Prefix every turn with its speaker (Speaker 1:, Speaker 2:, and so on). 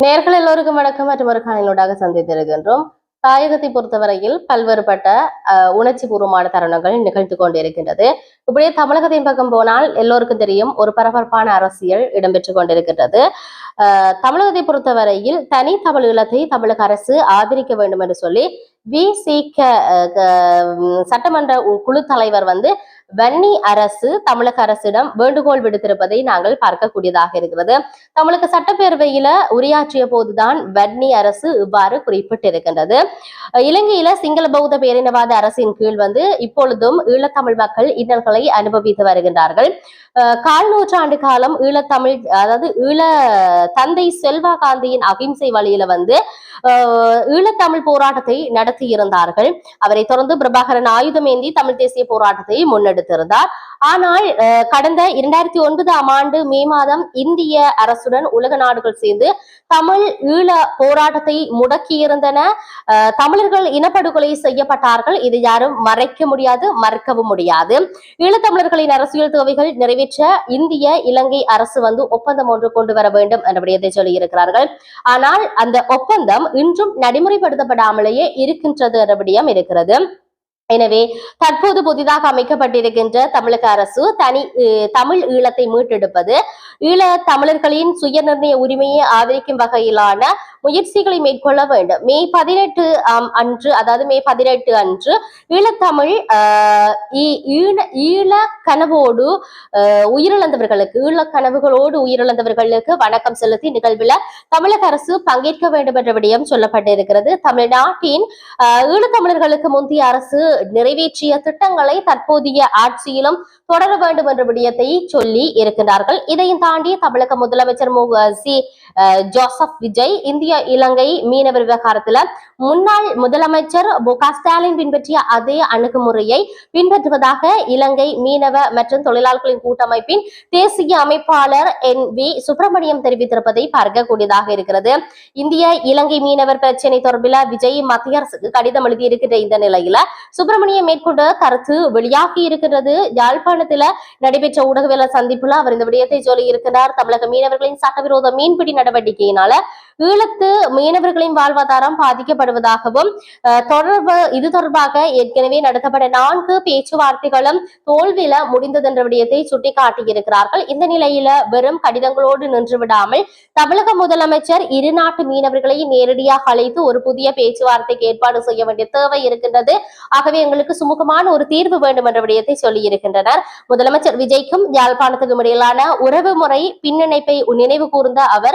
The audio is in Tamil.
Speaker 1: நேர்கள் எல்லோருக்கும் வணக்கம் மற்றும் ஒரு காணொலியோடாக சந்தித்திருக்கின்றோம். தாயகத்தை பொறுத்தவரையில் பல்வேறுபட்ட உணர்ச்சி பூர்வமான தருணங்கள் நிகழ்த்து கொண்டிருக்கின்றது. இப்படியே தமிழகத்தின் பக்கம் போனால் எல்லோருக்கும் தெரியும், ஒரு பரபரப்பான அரசியல் இடம்பெற்றுக் கொண்டிருக்கின்றது. தமிழகத்தை பொறுத்தவரையில் தனி தமிழ் ஈழத்தை தமிழக அரசு ஆதரிக்க வேண்டும் என்று சொல்லி விசிக சட்டமன்ற குழு தலைவர் வன்னி அரசு தமிழக அரசிடம் வேண்டுகோள் விடுத்திருப்பதை நாங்கள் பார்க்கக்கூடியதாக இருக்கிறது. தமிழக சட்டப்பேரவையில உரையாற்றிய போதுதான் வன்னி அரசு இவ்வாறு குறிப்பிட்டிருக்கின்றது. இலங்கையில சிங்கள பௌத்த பேரினவாத அரசின் கீழ் இப்பொழுதும் ஈழத்தமிழ் மக்கள் இன்னல்களை அனுபவித்து வருகின்றார்கள். கால் நூற்றாண்டு காலம் ஈழத்தமிழ், அதாவது ஈழ தந்தை செல்வா காந்தியின் அகிம்சை வழியில ஈழத்தமிழ் போராட்டத்தை நடத்தி இருந்தார்கள். அவரை தொடர்ந்து பிரபாகரன் ஆயுதமேந்தி தமிழ் தேசிய போராட்டத்தை முன்னெடுத்திருந்தார். ஆனால் கடந்த 2009ஆம் ஆண்டு மே மாதம் இந்திய அரசுடன் உலக நாடுகள் சேர்ந்து தமிழ் ஈழ போராட்டத்தை முடக்கியிருந்தன. தமிழர்கள் இனப்படுகொலை செய்யப்பட்டார்கள். இதை யாரும் மறைக்க முடியாது, மறுக்கவும் முடியாது. ஈழத்தமிழர்களின் அரசியல் தேவைகள் நிறைவேற்ற இந்திய இலங்கை அரசு ஒப்பந்தம் ஒன்று கொண்டு வர வேண்டும் என்ற விடயத்தை சொல்லியிருக்கிறார்கள். ஆனால் அந்த ஒப்பந்தம் இன்றும் நடைமுறைப்படுத்தப்படாமலேயே இருக்கின்றது என்ற விடயம் இருக்கிறது. எனவே தற்போது புதிதாக அமைக்கப்பட்டிருக்கின்ற தமிழக அரசு தமிழ் ஈழத்தை மீட்டெடுப்பது, ஈழ தமிழர்களின் சுய நிர்ணய உரிமையை ஆதரிக்கும் வகையிலான முயற்சிகளை மேற்கொள்ள வேண்டும். மே 18 அன்று ஈழத்தமிழ் ஈழ கனவோடு உயிரிழந்தவர்களுக்கு, ஈழ கனவுகளோடு உயிரிழந்தவர்களுக்கு வணக்கம் செலுத்தி நிகழ்வில் தமிழக அரசு பங்கேற்க வேண்டும் என்ற விடயம் சொல்லப்பட்டிருக்கிறது. தமிழ்நாட்டின் ஈழத்தமிழர்களுக்கு முந்தைய அரசு நிறைவேற்றிய திட்டங்களை தற்போதைய ஆட்சியிலும் தொடர வேண்டும் என்ற விடயத்தை சொல்லி இருக்கின்றார்கள். இதையும் தாண்டி தமிழக முதலமைச்சர் ஜோசப் விஜய் இந்திய இலங்கை மீனவர் விவகாரத்துல முன்னாள் முதலமைச்சர் ஸ்டாலின் பின்பற்றிய அதே அணுகுமுறையை பின்பற்றுவதாக இலங்கை மீனவ மற்றும் தொழிலாளர்களின் கூட்டமைப்பின் தேசிய அமைப்பாளர் NV சுப்பிரமணியம் தெரிவித்திருப்பதை பார்க்கக்கூடியதாக இருக்கிறது. இந்திய இலங்கை மீனவர் பிரச்சினை தொடர்பில் விஜய் மத்திய அரசுக்கு கடிதம் எழுதியிருக்கின்ற இந்த நிலையில சுப்பிரமணியம் மேற்கொண்ட கருத்து வெளியாகி இருக்கின்றது. யாழ்ப்பாணத்துல நடைபெற்ற ஊடகவியலாளர் சந்திப்புல அவர் இந்த விடயத்தை சொல்லி இருக்கிறார். தமிழக மீனவர்களின் சட்டவிரோத மீன்பிடி நடவடிக்கையினால ஈழத்து மீனவர்களின் வாழ்வாதாரம் பாதிக்கப்படுவதாகவும் இது தொடர்பாக ஏற்கனவே நடத்தப்பட்ட 4 பேச்சுவார்த்தைகளும் தோல்வியில முடிந்தது என்ற விடயத்தை சுட்டிக்காட்டியிருக்கிறார்கள். இந்த நிலையில வெறும் கடிதங்களோடு நின்று விடாமல் தமிழக முதலமைச்சர் இரு நாட்டு மீனவர்களை நேரடியாக அழைத்து ஒரு புதிய பேச்சுவார்த்தைக்கு ஏற்பாடு செய்ய வேண்டிய தேவை இருக்கின்றது. ஆகவே எங்களுக்கு சுமூகமான ஒரு தீர்வு வேண்டும் என்ற விடயத்தை சொல்லி இருக்கின்றனர். முதலமைச்சர் விஜய்க்கும் யாழ்ப்பாணத்துக்கும் இடையிலான உறவு முறை பின்னிணைப்பை நினைவு கூர்ந்த அவர்